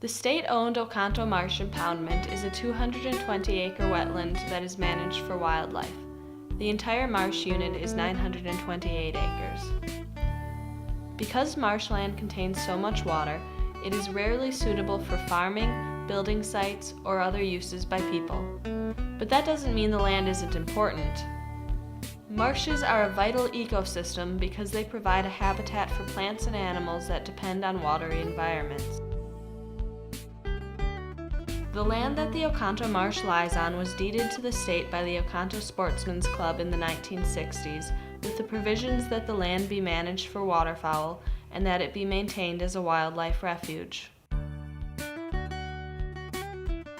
The state-owned Oconto Marsh Impoundment is a 220-acre wetland that is managed for wildlife. The entire marsh unit is 928 acres. Because marshland contains so much water, it is rarely suitable for farming, building sites, or other uses by people. But that doesn't mean the land isn't important. Marshes are a vital ecosystem because they provide a habitat for plants and animals that depend on watery environments. The land that the Oconto Marsh lies on was deeded to the state by the Oconto Sportsman's Club in the 1960s, with the provisions that the land be managed for waterfowl and that it be maintained as a wildlife refuge.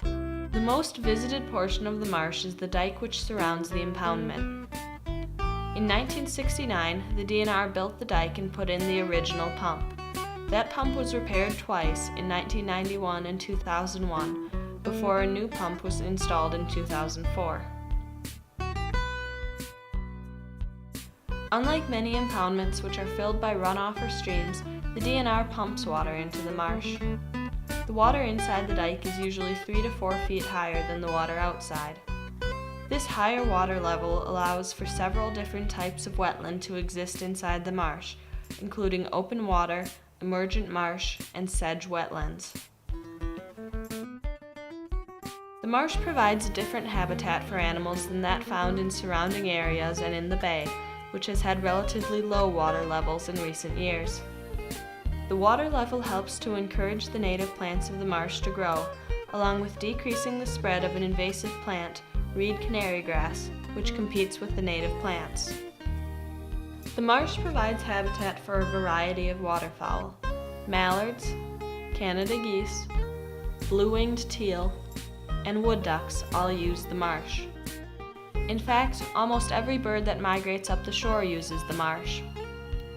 The most visited portion of the marsh is the dike which surrounds the impoundment. In 1969, the DNR built the dike and put in the original pump. That pump was repaired twice, in 1991 and 2001, before a new pump was installed in 2004. Unlike many impoundments which are filled by runoff or streams, the DNR pumps water into the marsh. The water inside the dike is usually 3 to 4 feet higher than the water outside. This higher water level allows for several different types of wetland to exist inside the marsh, including open water, emergent marsh, and sedge wetlands. The marsh provides a different habitat for animals than that found in surrounding areas and in the bay, which has had relatively low water levels in recent years. The water level helps to encourage the native plants of the marsh to grow, along with decreasing the spread of an invasive plant, reed canary grass, which competes with the native plants. The marsh provides habitat for a variety of waterfowl. Mallards, Canada geese, blue-winged teal, and wood ducks all use the marsh. In fact, almost every bird that migrates up the shore uses the marsh.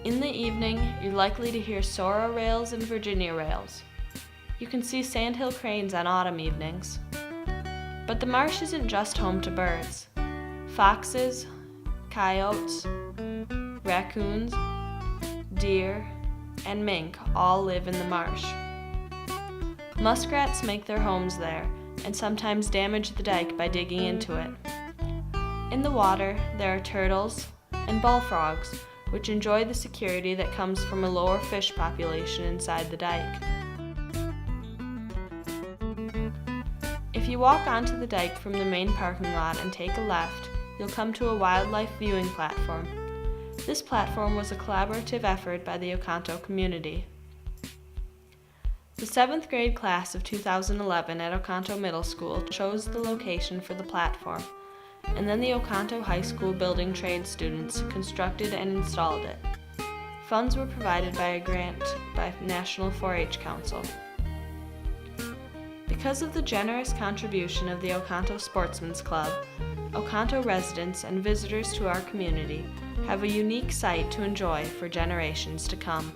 In the evening, you're likely to hear sorrel rails and Virginia rails. You can see sandhill cranes on autumn evenings. But the marsh isn't just home to birds. Foxes, coyotes, raccoons, deer, and mink all live in the marsh. Muskrats make their homes there and sometimes damage the dike by digging into it. In the water, there are turtles and bullfrogs, which enjoy the security that comes from a lower fish population inside the dike. If you walk onto the dike from the main parking lot and take a left, you'll come to a wildlife viewing platform. This platform was a collaborative effort by the Oconto community. The 7th grade class of 2011 at Oconto Middle School chose the location for the platform, and then the Oconto High School building trade students constructed and installed it. Funds were provided by a grant by National 4-H Council. Because of the generous contribution of the Oconto Sportsman's Club, Oconto residents and visitors to our community have a unique site to enjoy for generations to come.